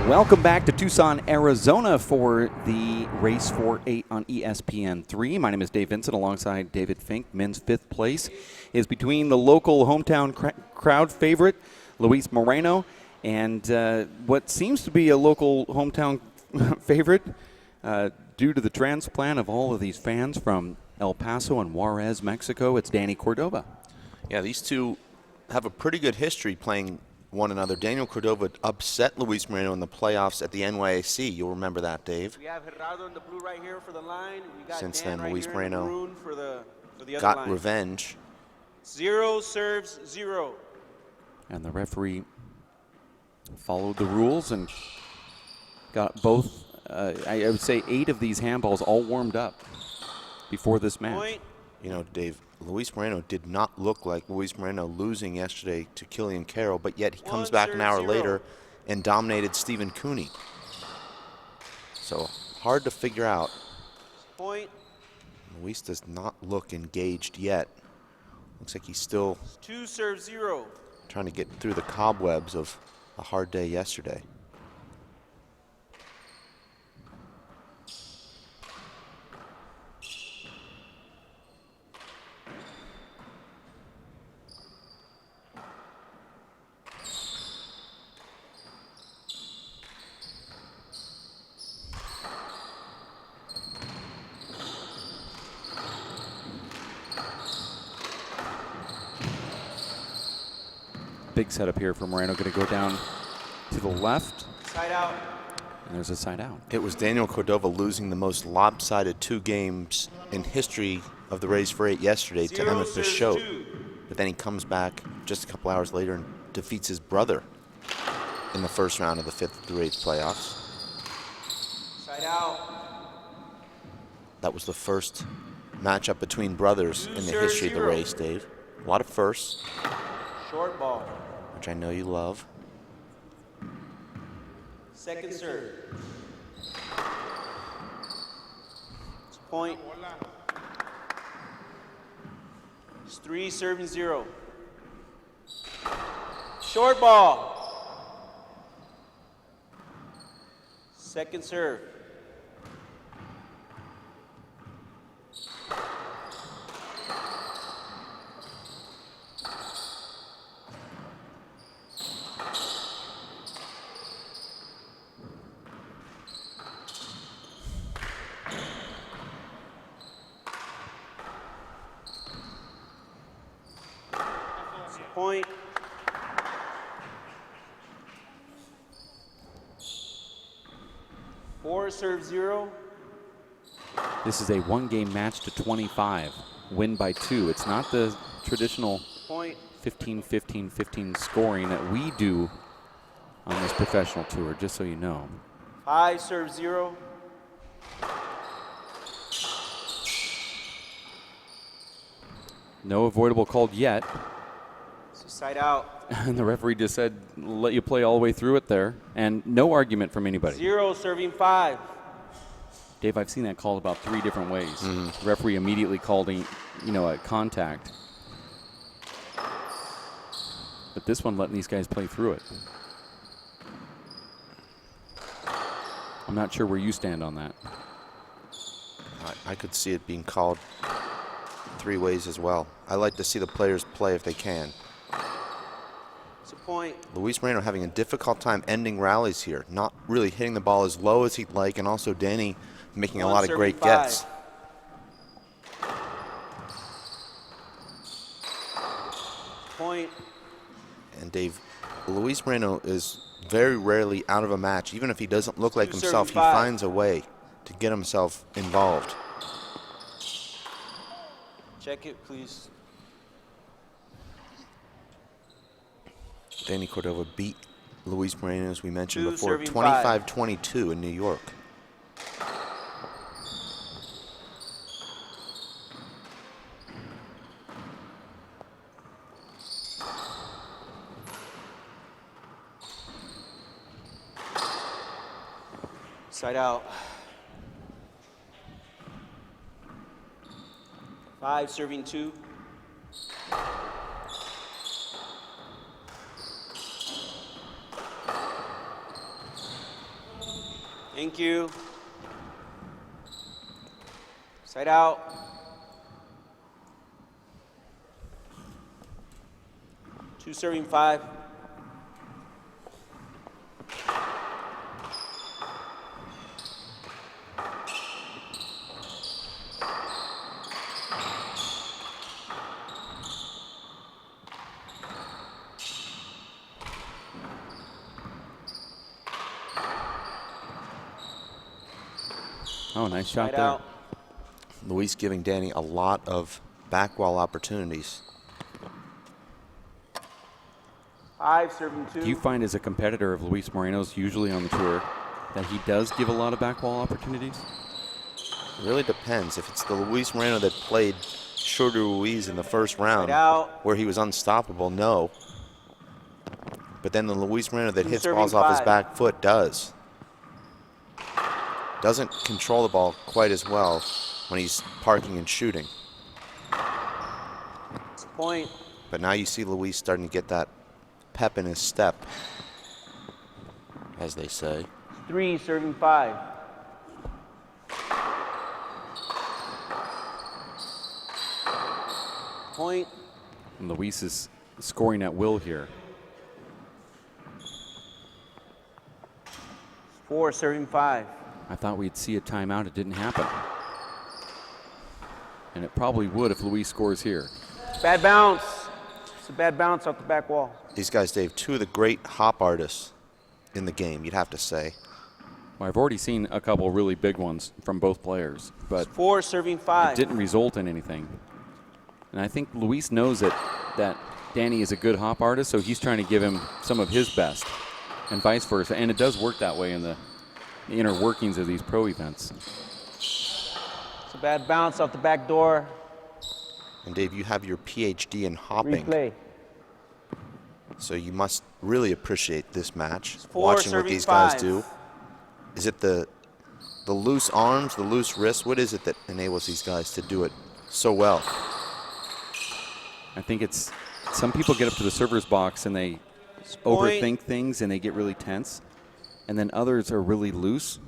Welcome back to Tucson, Arizona for the Race 4-8 on ESPN3. My name is Dave Vincent alongside David Fink. Men's fifth place is between the local hometown crowd favorite, Luis Moreno, and what seems to be a local hometown favorite due to the transplant of all of these fans from El Paso and Juarez, Mexico. It's Danny Cordova. Yeah, these two have a pretty good history playing one another. Daniel Cordova upset Luis Moreno in the playoffs at the NYAC. You'll remember that, Dave. We have Gerardo in the blue right here for the line. We got Since Dan then, right Luis here Moreno in the maroon for the other got line. revenge. 0 serves 0. And the referee followed the rules and got both, I would say 8 of these handballs all warmed up before this match. Point. You know, Dave, Luis Moreno did not look like Luis Moreno losing yesterday to Killian Carroll, but yet he comes back an hour later and dominated Stephen Cooney. So hard to figure out. Point. Luis does not look engaged yet. Looks like he's still 2 serves 0. trying to get through the cobwebs of a hard day yesterday. Big setup here for Moreno. Going to go down to the left. Side out. And there's a side out. It was Daniel Cordova losing the most lopsided 2 games in history of the Race for 8 yesterday to Emmett Bichotte. But then he comes back just a couple hours later and defeats his brother in the first round of the 5th through 8th playoffs. Side out. That was the first matchup between brothers in the history of the race, Dave. A lot of firsts, Short ball. which I know you love. Second serve. It's point. It's 3 serving 0. Short ball. Second serve. Point. Four serve 0. This is a one-game match to 25. Win by 2. It's not the traditional Point. 15-15-15 scoring that we do on this professional tour, just so you know. 5 serve 0. No avoidable called yet. So side out. And the referee just said, let you play all the way through it there. And no argument from anybody. 0 serving 5. Dave, I've seen that called about 3 different ways. The referee immediately called a contact. But this one letting these guys play through it. I'm not sure where you stand on that. I could see it being called 3 ways as well. I like to see the players play if they can. It's a point. Luis Moreno having a difficult time ending rallies here, not really hitting the ball as low as he'd like, and also Danny making a lot of great gets. Point. And Dave, Luis Moreno is very rarely out of a match. Even if he doesn't look like himself, he finds a way to get himself involved. Check it, please. Danny Cordova beat Luis Moreno, as we mentioned before, serving 25-22 in New York. Side out. 5 serving 2. Thank you. Side out. Two serving 5. Oh, nice shot Side there. out. Luis giving Danny a lot of back wall opportunities. 5 serving 2. Do you find as a competitor of Luis Moreno's usually on the tour that he does give a lot of back wall opportunities? It really depends. If it's the Luis Moreno that played Shorter Ruiz in the first round, out. where he was unstoppable, no. But then the Luis Moreno that Two hits serving balls off his 5. back foot does. Doesn't control the ball quite as well when he's parking and shooting. It's a point. But now you see Luis starting to get that pep in his step, as they say. 3 serving 5. Point. And Luis is scoring at will here. 4 serving 5. I thought we'd see a timeout. It didn't happen. And it probably would if Luis scores here. Bad bounce. It's a bad bounce off the back wall. These guys, Dave, two of the great hop artists in the game, you'd have to say. Well, I've already seen a couple really big ones from both players, but 4 serving 5. it didn't result in anything. And I think Luis knows that Danny is a good hop artist, so he's trying to give him some of his best, and vice versa. And it does work that way in the inner workings of these pro events. It's a bad bounce off the back door. And Dave, you have your PhD in hopping, Replay. so you must really appreciate this match. 4 Watching what serving these guys 5. do. Is it the loose arms, the loose wrists? What is it that enables these guys to do it so well? I think it's some people get up to the server's box and they overthink things and they get really tense, and then others are really loose.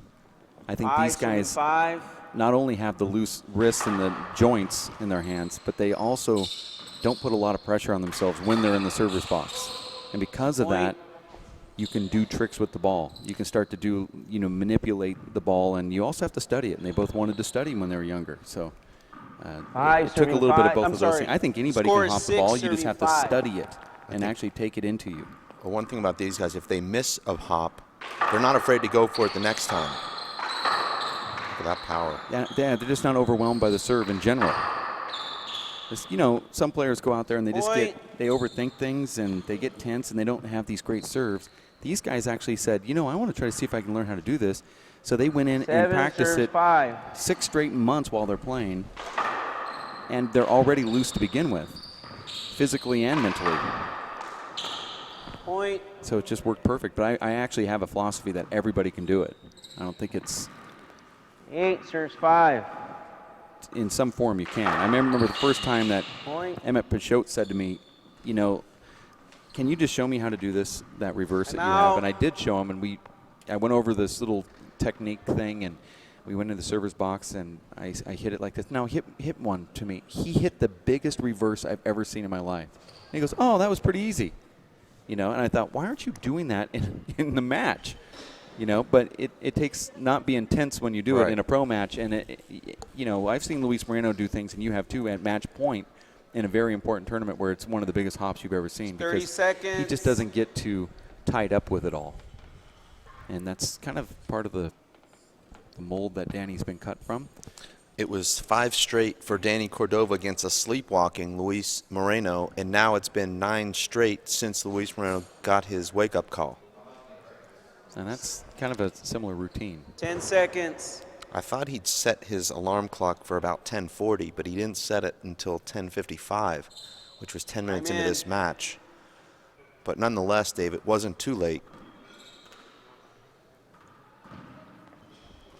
I think 5 these serving guys 5. not only have the loose wrists and the joints in their hands, but they also don't put a lot of pressure on themselves when they're in the server's box. And because of that, you can do tricks with the ball. You can start to do, manipulate the ball, and you also have to study it. And they both wanted to study when they were younger. So it took a little bit of both of those things. I think anybody Score can hop the 6 ball. You just serving have to 5. study it and actually take it into you. Well, one thing about these guys, if they miss a hop, they're not afraid to go for it the next time. Look at that power. Yeah, they're just not overwhelmed by the serve in general. Some players go out there and they just they overthink things and they get tense and they don't have these great serves. These guys actually said, I want to try to see if I can learn how to do this. So they went in and practiced it 6 straight months while they're playing, and they're already loose to begin with, physically and mentally. Point. So it just worked perfect. But I actually have a philosophy that everybody can do it. I don't think it's 8 serves 5. in some form you can. I remember the first time that Emmett Peixote said to me, can you just show me how to do that reverse that you have? And I did show him, and I went over this little technique thing, and we went into the server's box, and I hit it like this. Now hit one to me. He hit the biggest reverse I've ever seen in my life. And he goes, oh, that was pretty easy. And I thought, why aren't you doing that in the match? But it takes not being tense when you do it in a pro match. And, I've seen Luis Moreno do things, and you have too, at match point in a very important tournament where it's one of the biggest hops you've ever seen. 30 because seconds. He just doesn't get too tied up with it all. And that's kind of part of the mold that Danny's been cut from. It was 5 straight for Danny Cordova against a sleepwalking Luis Moreno, and now it's been 9 straight since Luis Moreno got his wake-up call. And that's kind of a similar routine. 10 seconds. I thought he'd set his alarm clock for about 10:40, but he didn't set it until 10:55, which was 10 minutes into this match. But nonetheless, Dave, it wasn't too late.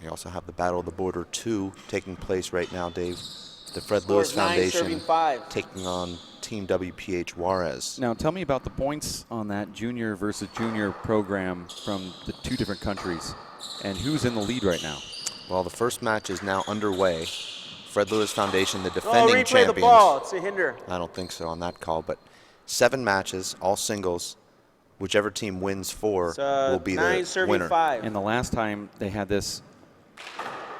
We also have the Battle of the Border 2 taking place right now, Dave. The Fred Lewis Foundation taking on Team WPH Juarez. Now, tell me about the points on that junior versus junior program from the 2 different countries. And who's in the lead right now? Well, the first match is now underway. Fred Lewis Foundation, the Oh, defending replay champions. the ball. It's a hinder. I don't think so on that call, but 7 matches, all singles. Whichever team wins 4 will be the winner. 5. And the last time they had this,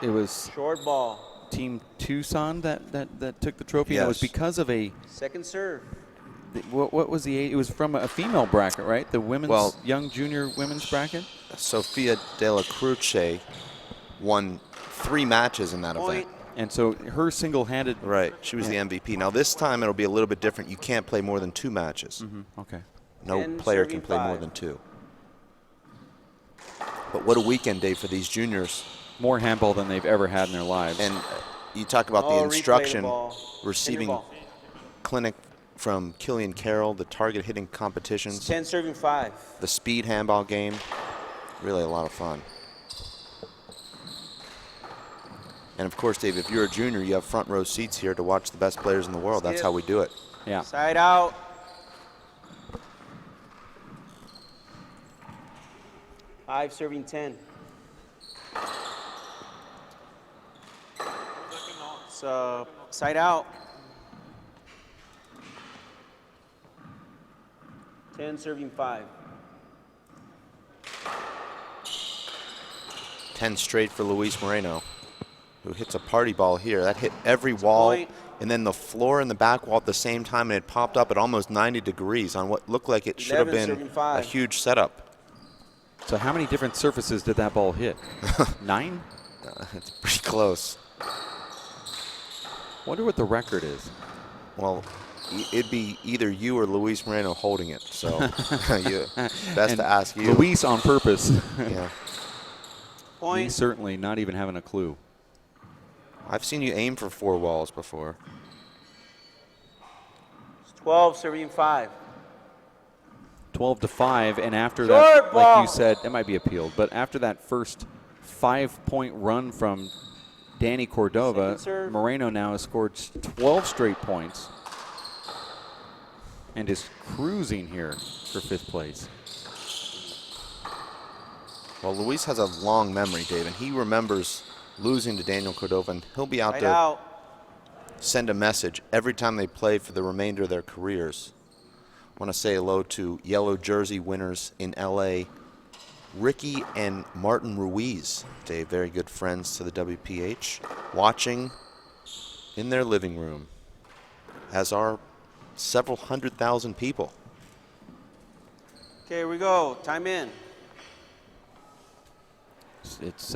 it was Short ball. Team Tucson that took the trophy. Yes. And it was because of a Second serve. what was the age? It was from a female bracket, right? The women's young junior women's bracket. Sofia de la Cruce won 3 matches in that event. And so her single-handed. Right, she was the MVP. Now this time it'll be a little bit different. You can't play more than 2 matches. Okay. No player can play more than 2. But what a weekend, Dave, for these juniors. More handball than they've ever had in their lives. And you talk about the instruction, receiving ball. clinic from Killian Carroll, the target hitting competitions, 10 serving 5. the speed handball game. Really a lot of fun. And of course, Dave, if you're a junior, you have front row seats here to watch the best players in the world. That's how we do it. Yeah. Side out. Five serving 10. So side out. 10 serving 5. 10 straight for Luis Moreno, who hits a party ball here. That hit every wall, and then the floor and the back wall at the same time, and it popped up at almost 90 degrees on what looked like it should have been a huge setup. So how many different surfaces did that ball hit? 9? It's pretty close. Wonder what the record is. Well, it'd be either you or Luis Moreno holding it, so best to ask you. Luis on purpose. Yeah. Point. He's certainly not even having a clue. I've seen you aim for 4 walls before. 12 serving 5. 12-5, and after Short that, ball. like you said, it might be appealed, but after that first 5-point run from Danny Cordova, Moreno now has scored 12 straight points and is cruising here for 5th place. Well, Luis has a long memory, Dave, and he remembers losing to Daniel Cordova, and he'll be out to send a message every time they play for the remainder of their careers. I want to say hello to yellow jersey winners in LA, Ricky and Martin Ruiz. Dave, very good friends to the WPH, watching in their living room, as are several 100,000 people. Okay, here we go. Time in. It's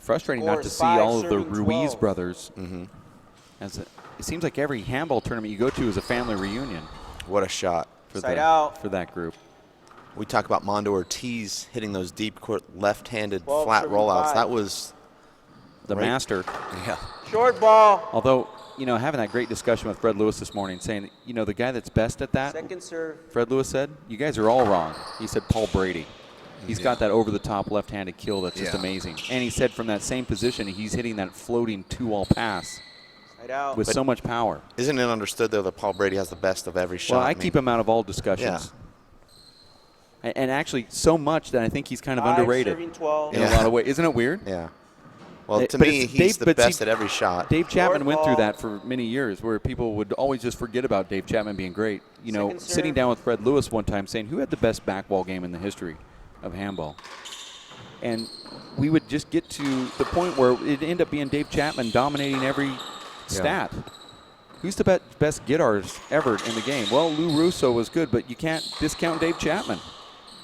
frustrating not to see all of the Ruiz brothers. As it seems like every handball tournament you go to is a family reunion. What a shot for that group. We talk about Mondo Ortiz hitting those deep court left-handed flat rollouts. That was the master. Yeah. Short ball. Although, you know, having that great discussion with Fred Lewis this morning, saying, you know, the guy that's best at that, Second serve. Fred Lewis said, you guys are all wrong. He said Paul Brady. He's got that over-the-top left-handed kill that's just amazing. And he said from that same position, he's hitting that floating 2-all pass with so much power. Isn't it understood, though, that Paul Brady has the best of every shot? Well, I keep him out of all discussions. Yeah. And actually so much that I think he's kind of underrated in a lot of ways. Isn't it weird? Yeah. Well, to me, he's the best at every shot. Dave Chapman went through that for many years where people would always just forget about Dave Chapman being great. You know, sitting down with Fred Lewis one time saying, who had the best backball game in the history of handball? And we would just get to the point where it'd end up being Dave Chapman dominating every stat. Who's the best guitars ever in the game? Well, Lou Russo was good, but you can't discount Dave Chapman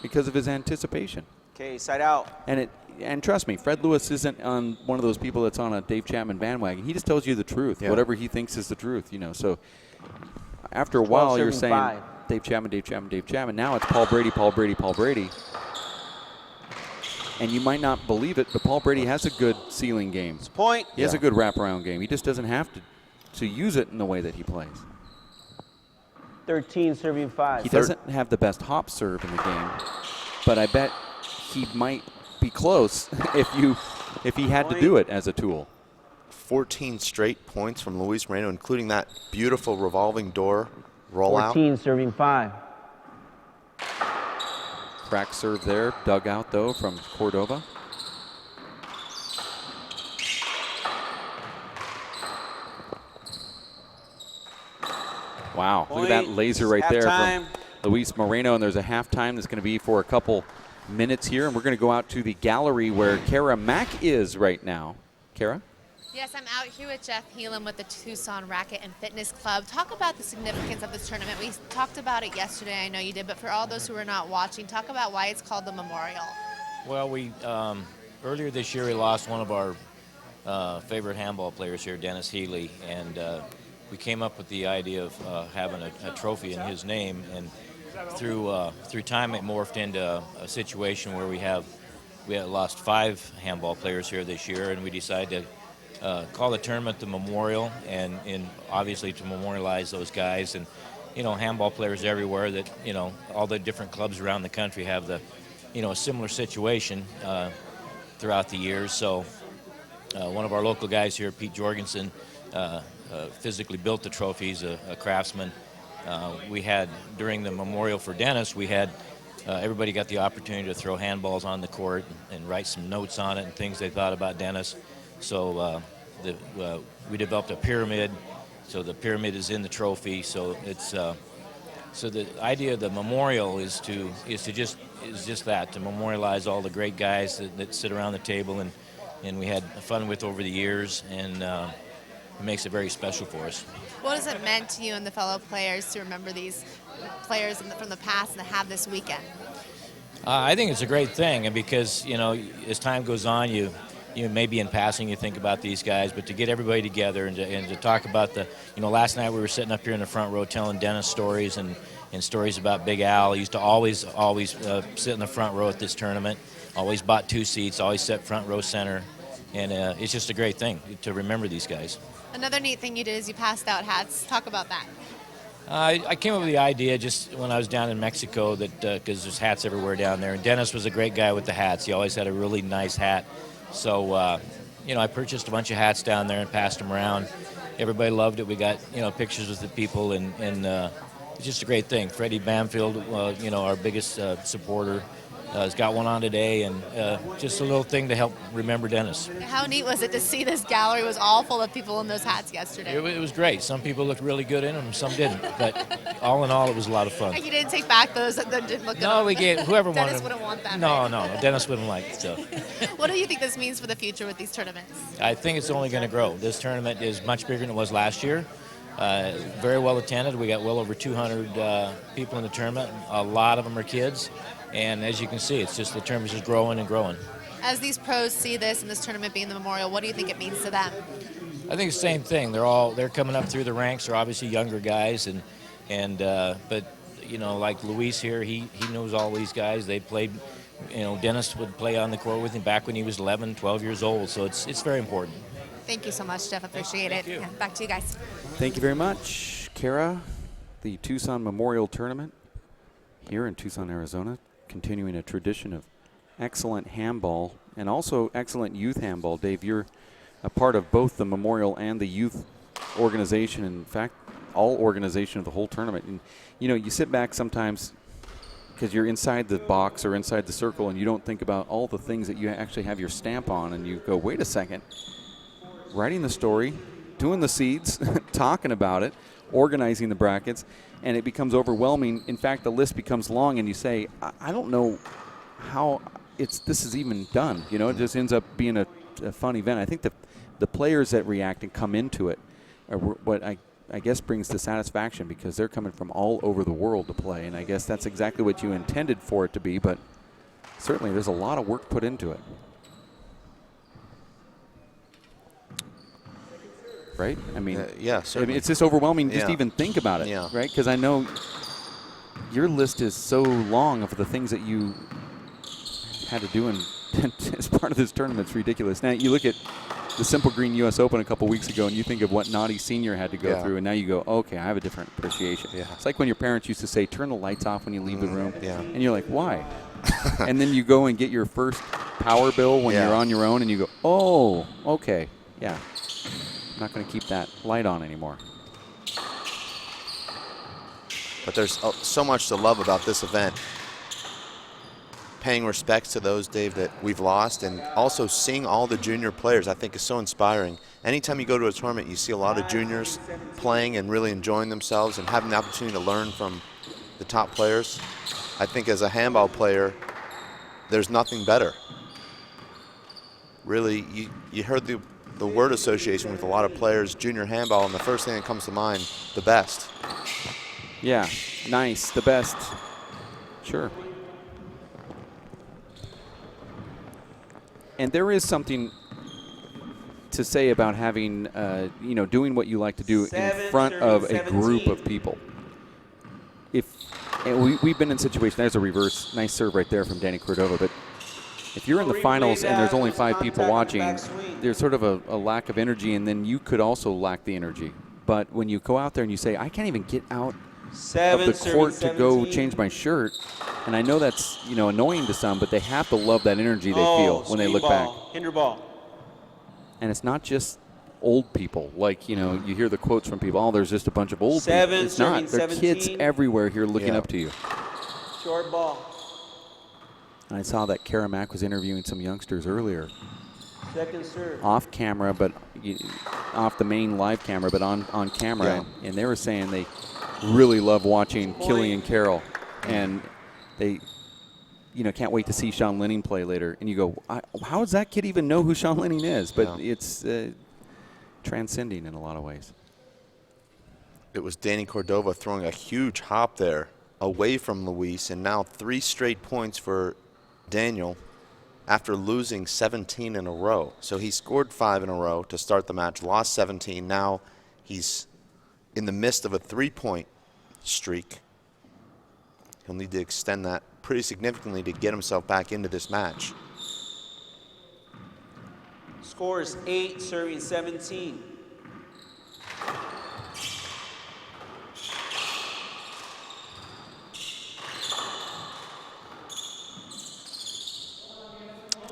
because of his anticipation. Okay, side out. And trust me, Fred Lewis isn't on one of those people that's on a Dave Chapman bandwagon. He just tells you the truth, whatever he thinks is the truth, you know. So after a while, you're saying Dave Chapman, Dave Chapman, Dave Chapman. Now it's Paul Brady, Paul Brady, Paul Brady. And you might not believe it, but Paul Brady has a good ceiling game. Point. He has a good wraparound game. He just doesn't have to use it in the way that he plays. 13 serving 5. He doesn't have the best hop serve in the game, but I bet he might be close if he had to do it as a tool. 14 straight points from Luis Moreno, including that beautiful revolving door rollout. 14 serving 5. Crack serve there, dug out though from Cordova. Wow, look at that Point. laser right there Halftime. from Luis Moreno. And there's a halftime that's going to be for a couple minutes here. And we're going to go out to the gallery where Kara Mack is right now. Kara? Yes, I'm out here with Jeff Heelan with the Tucson Racket and Fitness Club. Talk about the significance of this tournament. We talked about it yesterday, I know you did, but for all those who are not watching, talk about why it's called the Memorial. Well, we earlier this year we lost one of our favorite handball players here, Dennis Healy, and we came up with the idea of having a trophy in his name, and through time it morphed into a situation where we had lost 5 handball players here this year, and we decided to call the tournament the Memorial, and obviously to memorialize those guys. And handball players everywhere that all the different clubs around the country have a similar situation throughout the years. So one of our local guys here, Pete Jorgensen, physically built the trophies, a craftsman. We had, during the memorial for Dennis, we had everybody got the opportunity to throw handballs on the court and write some notes on it and things they thought about Dennis. So we developed a pyramid. So the pyramid is in the trophy. So it's so the idea of the memorial is just that, to memorialize all the great guys that sit around the table and we had fun with over the years, and it makes it very special for us. What has it meant to you and the fellow players to remember these players from the past and to have this weekend? I think it's a great thing, and because as time goes on, you maybe in passing you think about these guys, but to get everybody together and to talk about last night we were sitting up here in the front row telling Dennis stories and stories about Big Al. He used to always sit in the front row at this tournament. Always bought 2 seats, always sat front row center, and it's just a great thing to remember these guys. Another neat thing you did is you passed out hats. Talk about that. I came up with the idea just when I was down in Mexico that because there's hats everywhere down there, and Dennis was a great guy with the hats. He always had a really nice hat. So, I purchased a bunch of hats down there and passed them around. Everybody loved it. We got, pictures with the people, and it's just a great thing. Freddie Bamfield, our biggest supporter, has got one on today, and just a little thing to help remember Dennis. How neat was it to see this gallery was all full of people in those hats yesterday? It was great. Some people looked really good in them, some didn't. But all in all, it was a lot of fun. You didn't take back those that didn't look good. No, we gave whoever wanted. Dennis wouldn't want that. No, right? no, Dennis wouldn't like it. So. What do you think this means for the future with these tournaments? I think it's only going to grow. This tournament is much bigger than it was last year. Very well attended. We got well over 200 people in the tournament. A lot of them are kids. And as you can see, it's just the tournament's just growing and growing. As these pros see this and this tournament being the Memorial, what do you think it means to them? I think the same thing. They're coming up through the ranks. They're obviously younger guys, but like Luis here, he knows all these guys. They played. Dennis would play on the court with him back when he was 11, 12 years old. So it's very important. Thank you so much, Jeff. Appreciate it. you. Yeah, back to you guys. Thank you very much, Kara. The Tucson Memorial Tournament here in Tucson, Arizona, continuing a tradition of excellent handball and also excellent youth handball. Dave, you're a part of both the Memorial and the youth organization. In fact, all organization of the whole tournament. And, you sit back sometimes because you're inside the box or inside the circle and you don't think about all the things that you actually have your stamp on, and you go, wait a second. Writing the story, doing the seeds, talking about it, organizing the brackets, and it becomes overwhelming. In fact, the list becomes long, and you say, I don't know how this is even done. It just ends up being a fun event. I think the players that react and come into it are what I guess brings the satisfaction, because they're coming from all over the world to play, and I guess that's exactly what you intended for it to be, but certainly there's a lot of work put into it. Right? I mean, yeah, certainly. It's just overwhelming just to even think about it, right? Because I know your list is so long of the things that you had to do as part of this tournament. It's ridiculous. Now, you look at the Simple Green U.S. Open a couple weeks ago, and you think of what Naughty Senior had to go through, and now you go, okay, I have a different appreciation. Yeah. It's like when your parents used to say, turn the lights off when you leave the room, and you're like, why? And then you go and get your first power bill when you're on your own, and you go, oh, okay, yeah. Not going to keep that light on anymore. But there's so much to love about this event. paying respects to those, Dave, that we've lost, and also seeing all the junior players, I think, is so inspiring. Anytime you go to a tournament, you see a lot of juniors playing and really enjoying themselves and having the opportunity to learn from the top players. I think as a handball player, there's nothing better. Really, you heard the word association with a lot of players, junior handball, and the first thing that comes to mind, the best. Yeah, nice, the best. Sure. And there is something to say about having, you know, doing what you like to do in front of a group of people. And we've been in situations, there's a reverse, nice serve right there from Danny Cordova, but if you're in the finals and there's only 5 people watching, there's sort of a lack of energy, and then you could also lack the energy. But when you go out there and you say, I can't even get out of the court to go change my shirt, and I know that's, you know, annoying to some, but they have to love that energy they feel when they look back. Hinder ball. And it's not just old people. Like, you know, you hear the quotes from people, oh, there's just a bunch of old people. It's not. There are kids everywhere here looking up to you. Short ball. And I saw that Kara Mack was interviewing some youngsters earlier. Second serve. Off camera, but off the main live camera, but on camera. Yeah. And they were saying they really love watching Killian Carroll. And they, you know, can't wait to see Sean Lenning play later. And you go, how does that kid even know who Sean Lenning is? But it's transcending in a lot of ways. It was Danny Cordova throwing a huge hop there away from Luis, and now 3 straight points for Daniel after losing 17 in a row. So he scored 5 in a row to start the match, lost 17. Now he's in the midst of a 3-point streak. He'll need to extend that pretty significantly to get himself back into this match. Score is 8, serving 17.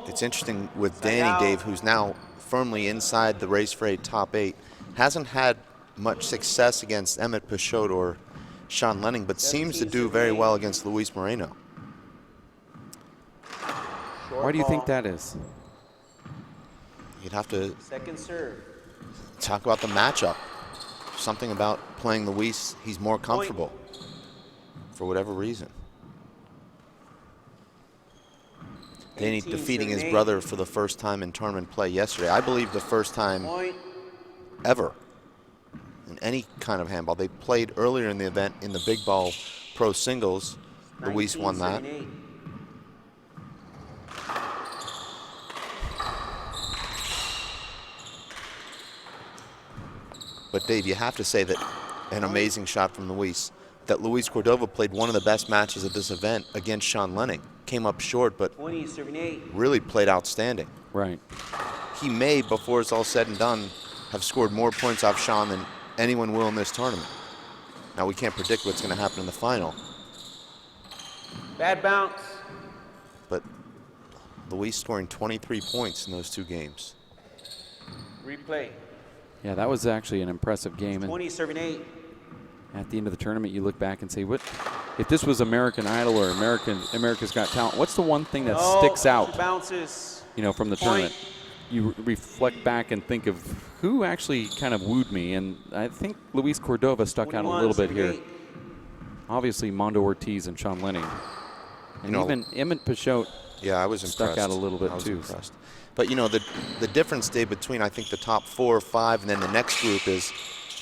It's interesting with Danny, Dave, who's now firmly inside the race for 8 top 8, hasn't had much success against Emmett Peixoto or Sean Lenning, but seems to do very well against Luis Moreno. Why do you think that is? You'd have to Second serve. talk about the matchup. Something about playing Luis, he's more comfortable for whatever reason. Danny defeating his brother for the first time in tournament play yesterday. I believe the first time ever in any kind of handball. They played earlier in the event in the big ball pro singles. Luis won that. But Dave, you have to say that an amazing shot from Luis. That Luis Cordova played one of the best matches of this event against Sean Lenning. Came up short, but really played outstanding. Right. He may, before it's all said and done, have scored more points off Sean than anyone will in this tournament. Now, we can't predict what's going to happen in the final. Bad bounce. But Luis scoring 23 points in those 2 games. Replay. Yeah, that was actually an impressive game. 20, serving 8. At the end of the tournament, you look back and say, "What? If this was American Idol or America's Got Talent, what's the one thing that sticks out? Bounces. You know, from the tournament." You reflect back and think of who actually kind of wooed me, and I think Luis Cordova stuck out a little bit here. Obviously, Mondo Ortiz and Sean Lenning, and even Emmett Peixoto. Yeah, I was impressed. Stuck out a little bit too. Impressed. But you know, the difference, Dave, between I think the top 4 or 5 and then the next group is,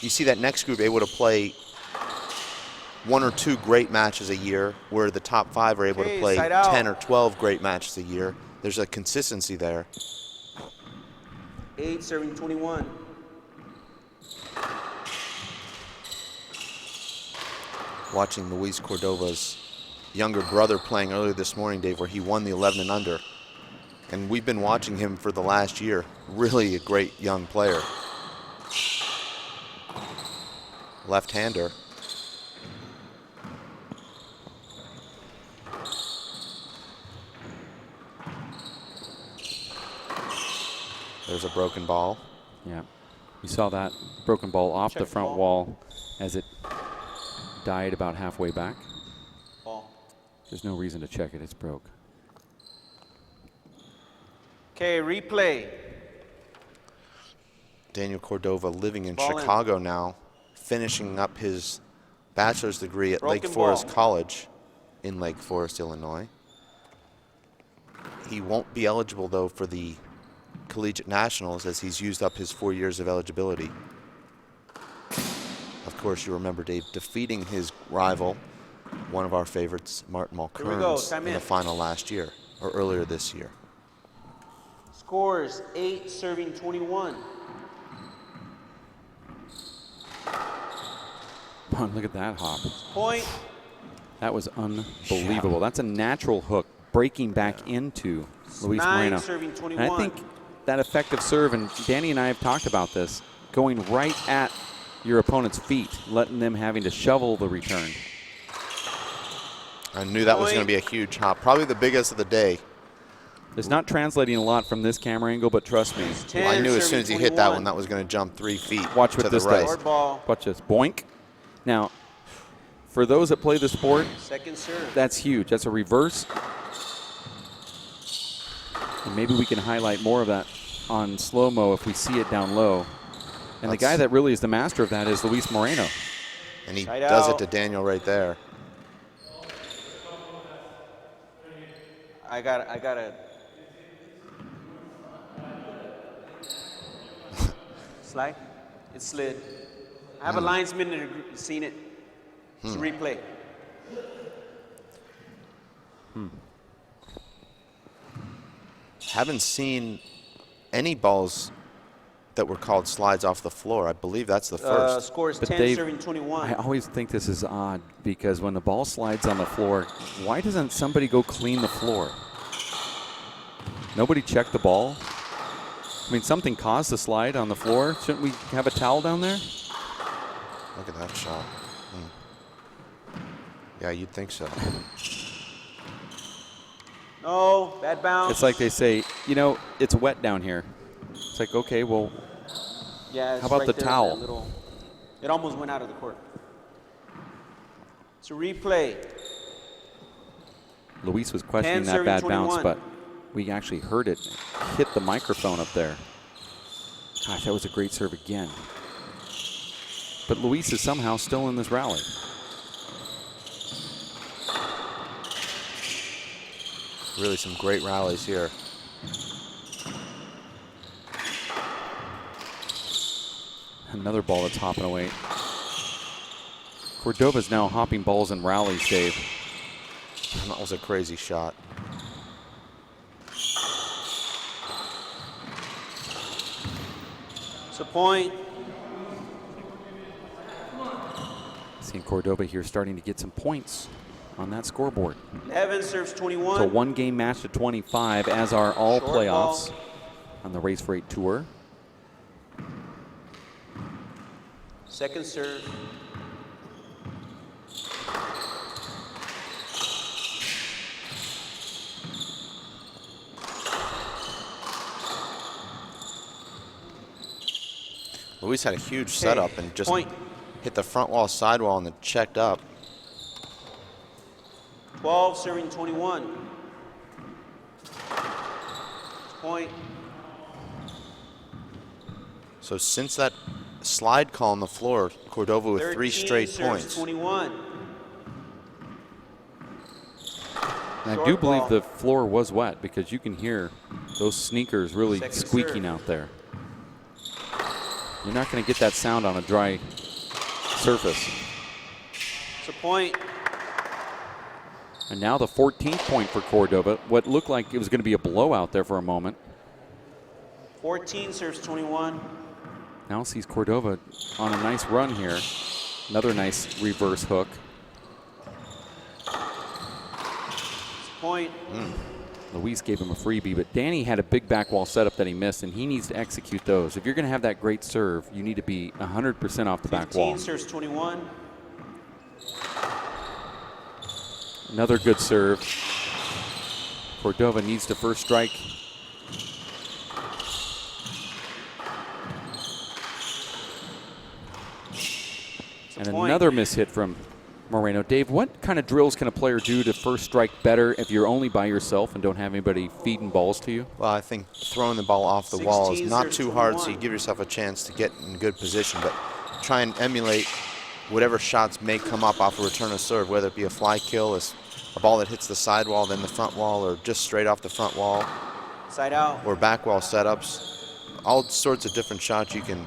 you see that next group able to play 1 or 2 great matches a year, where the top 5 are able to play 10 or 12 great matches a year. There's a consistency there. 8, serving 21. Watching Luis Cordova's younger brother playing earlier this morning, Dave, where he won the 11 and under. And we've been watching him for the last year. Really a great young player. Left-hander. There's a broken ball. Yeah, you saw that broken ball off the front wall as it died about halfway back. Ball. There's no reason to check it, it's broke. Okay, replay. Daniel Cordova living in Ball in. Chicago now, finishing up his bachelor's degree at Lake Broken Forest ball. College in Lake Forest, Illinois. He won't be eligible, though, for the Collegiate Nationals as he's used up his 4 years of eligibility. Of course, you remember Dave defeating his rival, one of our favorites, Martin Here we go, Mulkerns, time in the in. final last year, or earlier this year. Scores 8, serving 21. Oh, look at that hop. Point. That was unbelievable. That's a natural hook breaking back into Luis 9, Moreno. serving And 21. I think that effective serve, and Danny and I have talked about this, going right at your opponent's feet, letting them having to shovel the return. I knew that was going to be a huge hop, probably the biggest of the day. It's not translating a lot from this camera angle, but trust me. 10, Well, I knew as soon serving as he hit that 21. one, that was going to jump 3 feet Watch to what the this right. does. Short ball. Watch this. Boink. Now, for those that play the sport, Second serve. that's huge. That's a reverse. And maybe we can highlight more of that on slow-mo if we see it down low. And the guy that really is the master of that is Luis Moreno. And he Side does it out. to Daniel right there. I got a slide. It slid. I have a linesman that seen it. It's a replay. Haven't seen any balls that were called slides off the floor. I believe that's the first. Scores But 10, Dave, serving 21. I always think this is odd because when the ball slides on the floor, why doesn't somebody go clean the floor? Nobody checked the ball? I mean, something caused the slide on the floor. Shouldn't we have a towel down there? Look at that shot. Yeah, you'd think so. No, bad bounce. It's like they say, you know, it's wet down here. It's like, okay, well, Yeah, it's how about right the there, towel? that little- it almost went out of the court. It's a replay. Luis was questioning 10, that serving bad bounce, 21. but we actually heard it hit the microphone up there. Gosh, that was a great serve again. But Luis is somehow still in this rally. Really some great rallies here. Another ball that's hopping away. Cordova's now hopping balls in rallies, Dave. That was a crazy shot. It's a point. Seeing Cordova here starting to get some points on that scoreboard. 11 serves 21. It's a one-game match to 25, as are all Short playoffs ball. on the Race for 8 tour. Second serve. Luis had a huge setup and just Point. hit the front wall, sidewall, and then checked up. 12 serving 21. Point. So since that slide call on the floor, Cordova with 3 13 straight serves points. 21. And I Short do believe ball. the floor was wet because you can hear those sneakers really Second squeaking serve. out there. You're not going to get that sound on a dry surface. It's a point. And now the 14th point for Cordova. What looked like it was going to be a blowout there for a moment. 14 serves 21. Now sees Cordova on a nice run here. Another nice reverse hook. It's a point. Luis gave him a freebie, but Danny had a big back wall setup that he missed, and he needs to execute those. If you're going to have that great serve, you need to be 100% off the back 15 wall. serves 21. Another good serve. Cordova needs to first strike. It's a And point. another mishit from Moreno. Dave, what kind of drills can a player do to first strike better if you're only by yourself and don't have anybody feeding balls to you? Well, I think throwing the ball off the wall is 16, not too hard, so 21. you give yourself a chance to get in good position, but try and emulate whatever shots may come up off a return of serve, whether it be a fly kill, a ball that hits the sidewall, then the front wall, or just straight off the front wall, Side out. or back wall setups. All sorts of different shots you can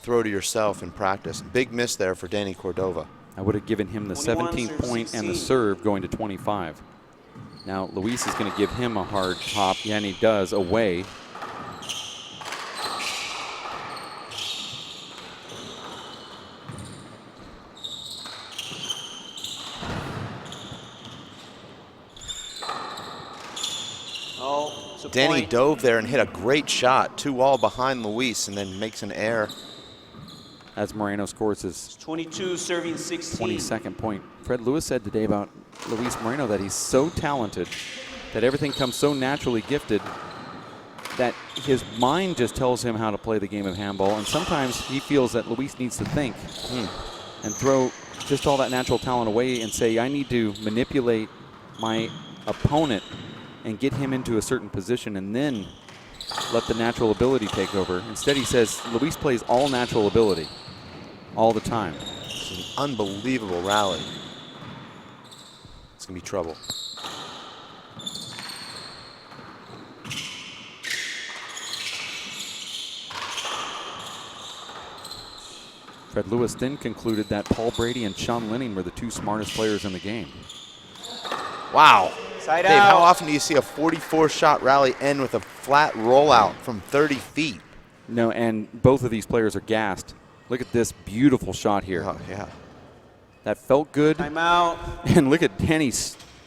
throw to yourself in practice. Big miss there for Danny Cordova. I would have given him the 21, 17th serve point and the 16. serve going to 25. Now Luis is going to give him a hard pop. Yeah, and he does, away. Oh, it's a Danny point. dove there and hit a great shot, 2-all behind Luis, and then makes an error. As Moreno scores his 22 serving 16. 22nd point. Fred Lewis said today about Luis Moreno that he's so talented, that everything comes so naturally gifted, that his mind just tells him how to play the game of handball, and sometimes he feels that Luis needs to think and throw just all that natural talent away and say, I need to manipulate my opponent and get him into a certain position and then let the natural ability take over. Instead, he says Luis plays all natural ability all the time. It's an unbelievable rally. It's going to be trouble. Fred Lewis then concluded that Paul Brady and Sean Lenning were the two smartest players in the game. Wow. Side Dave, how out. often do you see a 44-shot rally end with a flat rollout from 30 feet? No, and both of these players are gassed. Look at this beautiful shot here. Oh, yeah. That felt good. Timeout. And look at Danny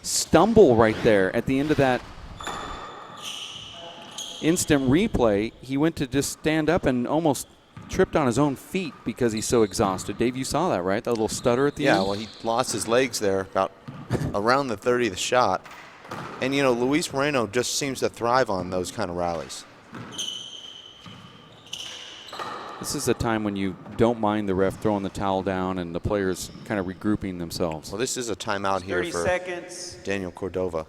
stumble right there at the end of that instant replay. He went to just stand up and almost tripped on his own feet because he's so exhausted. Dave, you saw that, right? That little stutter at the end? Yeah, well, he lost his legs there about around the 30th shot. And, you know, Luis Moreno just seems to thrive on those kind of rallies. This is a time when you don't mind the ref throwing the towel down and the players kind of regrouping themselves. Well, this is a timeout here 30 for seconds. Daniel Cordova.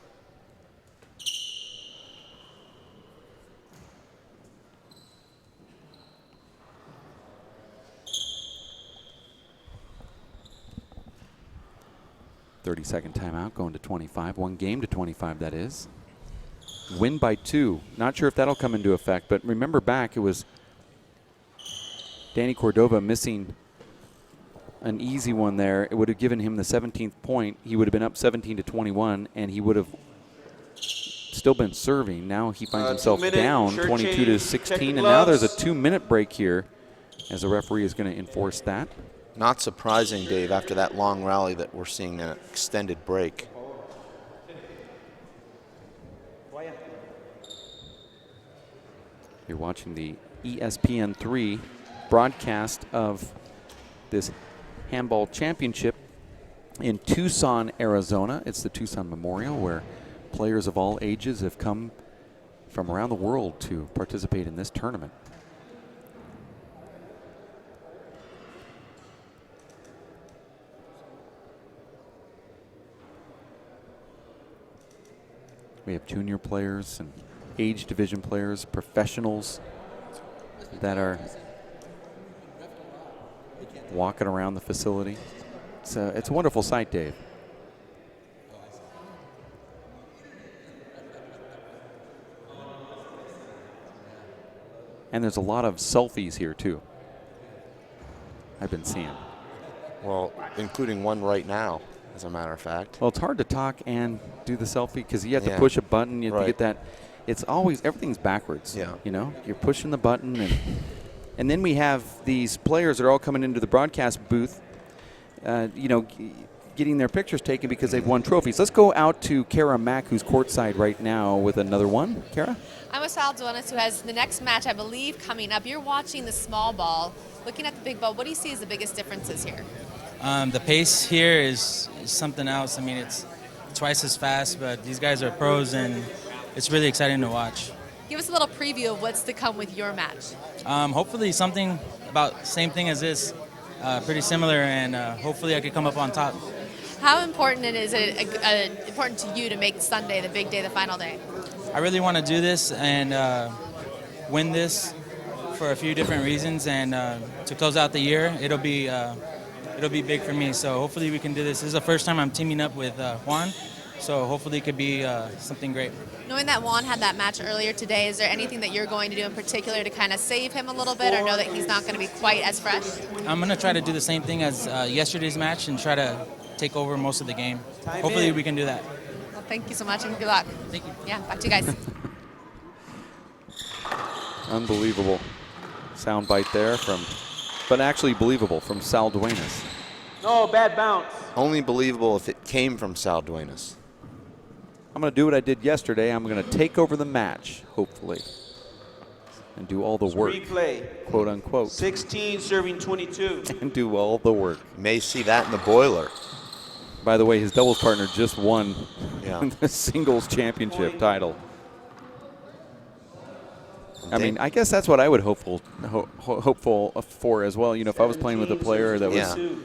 Second timeout, going to 25. One game to 25, that is. Win by 2. Not sure if that'll come into effect, but remember back, it was Danny Cordova missing an easy one there. It would have given him the 17th point. He would have been up 17 to 21, and he would have still been serving. Now he finds himself 2 minute, down shirt 22 to change, 16, check the and now there's a gloves. 2-minute break here as the referee is going to enforce that. Not surprising, Dave, after that long rally that we're seeing an extended break. You're watching the ESPN3 broadcast of this handball championship in Tucson, Arizona. It's the Tucson Memorial, where players of all ages have come from around the world to participate in this tournament. We have junior players and age division players, professionals that are walking around the facility. It's a wonderful sight, Dave. And there's a lot of selfies here, too. I've been seeing. Well, including one right now, as a matter of fact. Well, it's hard to talk and do the selfie because you have to Yeah. push a button. You have to Right. get that. It's always, everything's backwards. Yeah. You know, you're pushing the button. And then we have these players that are all coming into the broadcast booth, getting their pictures taken because they've won trophies. Let's go out to Kara Mack, who's courtside right now with another one. Kara? I'm with Sal Duenas, who has the next match, I believe, coming up. You're watching the small ball, looking at the big ball. What do you see as the biggest differences here? The pace here is something else. I mean, it's twice as fast, but these guys are pros, and it's really exciting to watch. Give us a little preview of what's to come with your match. Hopefully something about same thing as this. pretty similar, and hopefully I could come up on top. How important is it important to you to make Sunday the big day, the final day? I really want to do this and win this for a few different reasons, and to close out the year, it'll be big for me. So hopefully we can do this. This is the first time I'm teaming up with Juan, so hopefully it could be something great. Knowing that Juan had that match earlier today, is there anything that you're going to do in particular to kind of save him a little bit, or know that he's not going to be quite as fresh? I'm going to try to do the same thing as yesterday's match and try to take over most of the game. Hopefully we can do that. Well, thank you so much, and good luck. Thank you. Yeah, back to you guys. Unbelievable soundbite there but actually believable from Sal Duenas. No, bad bounce. Only believable if it came from Sal Duenas. I'm going to do what I did yesterday. I'm going to take over the match, hopefully, and do all the work, Replay. quote unquote, 16 serving 22. and do all the work. You may see that in the boiler. By the way, his doubles partner just won Yeah. the singles championship title. I mean, I guess that's what I would hopeful for as well. You know, if I was playing with a player that was Yeah. 10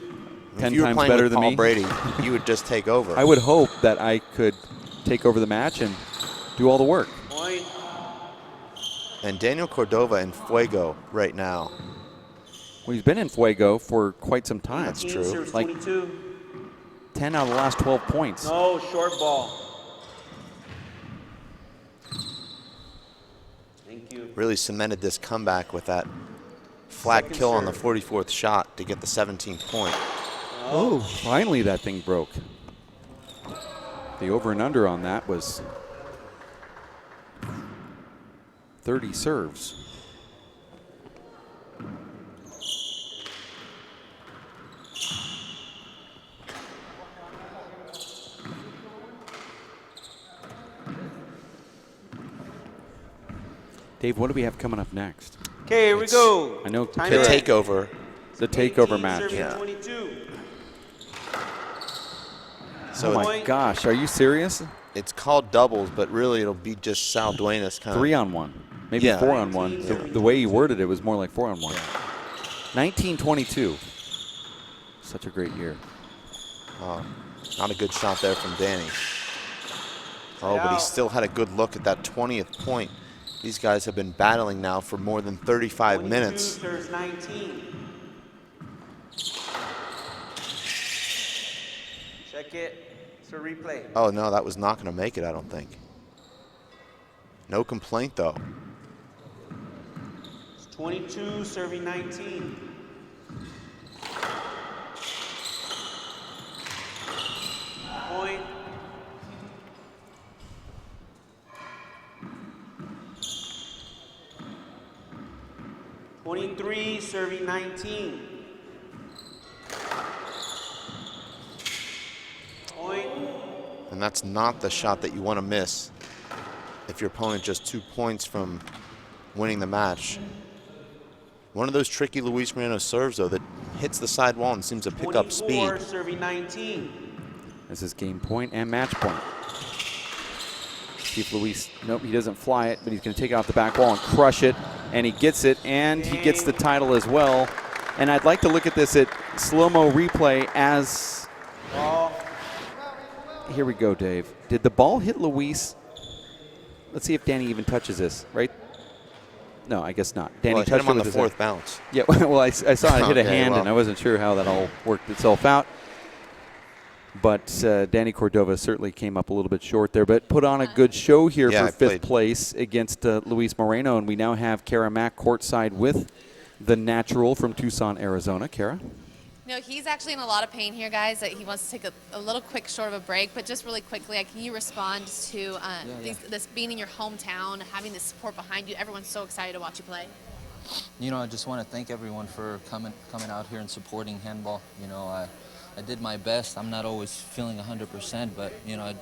if you were times playing better with than Paul me, Brady, you would just take over. I would hope that I could take over the match and do all the work. Point. And Daniel Cordova in Fuego right now. Well, he's been in Fuego for quite some time. That's 16 true. serves Like 22. 10 out of the last 12 points. No, short ball. Thank you. Really cemented this comeback with that flat Second kill on the serve. 44th shot to get the 17th point. Oh, finally that thing broke. The over and under on that was 30 serves. Dave, what do we have coming up next? Okay, here we go. I know Time The in. takeover. the takeover 18 match. serving Yeah. 22. So Oh it's, my gosh, are you serious? it's called doubles, but really it'll be just Sal Duenas kind 3-on-1, maybe Yeah. 4-on-1. The way he worded it was more like 4-on-1. 1922. Such a great year. Not a good shot there from Danny. Oh, but he Out. still had a good look at that 20th point. These guys have been battling now for more than 35 22 minutes. serves 19. Check it. It's a replay. Oh, no, that was not going to make it, I don't think. No complaint, though. It's 22 serving 19. Point. (23) serving 19. Point. And that's not the shot that you want to miss if your opponent just 2 points from winning the match. One of those tricky Luis Moreno serves, though, that hits the side wall and seems to pick up 24 speed. serving 19. This is game point and match point. See if Luis, nope, he doesn't fly it, but he's going to take it off the back wall and crush it, and he gets it, and he gets the title as well. And I'd like to look at this at slow-mo replay as, Ball. here we go, Dave. Did the ball hit Luis? Let's see if Danny even touches this, right? No, I guess not. Danny Well, it hit touched him on it the with his hand. fourth bounce. Yeah, well, I saw it hit a Okay, hand, well. and I wasn't sure how that all worked itself out. But Danny Cordova certainly came up a little bit short there, but put on a good show here Yeah, for I fifth played. place against Luis Moreno, and we now have Kara Mack courtside with the natural from Tucson, Arizona. Kara? No, he's actually in a lot of pain here, guys. That he wants to take a little quick short of a break, but just really quickly, can you respond to this being in your hometown, having the support behind you? Everyone's so excited to watch you play. You know, I just want to thank everyone for coming out here and supporting handball. You know, I did my best. I'm not always feeling 100%, but you know,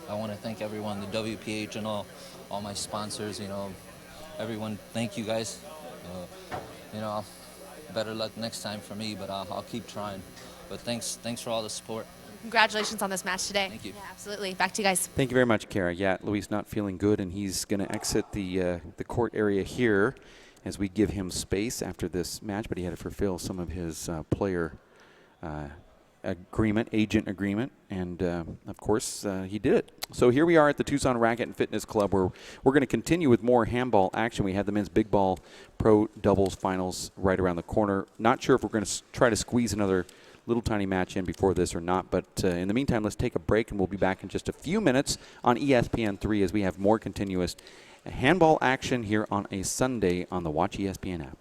I want to thank everyone, the WPH and all my sponsors. You know, everyone. Thank you guys. You know, better luck next time for me, but I'll keep trying. But thanks for all the support. Congratulations on this match today. Thank you. Yeah, absolutely. Back to you guys. Thank you very much, Kara. Yeah, Luis not feeling good, and he's going to exit the court area here as we give him space after this match, but he had to fulfill some of his player agent agreement, and of course he did it. So here we are at the Tucson Racket and Fitness Club, where we're going to continue with more handball action. We have the men's big ball pro doubles finals right around the corner. Not sure if we're going to try to squeeze another little tiny match in before this or not, but in the meantime, let's take a break, and we'll be back in just a few minutes on ESPN3 as we have more continuous handball action here on a Sunday on the Watch ESPN app.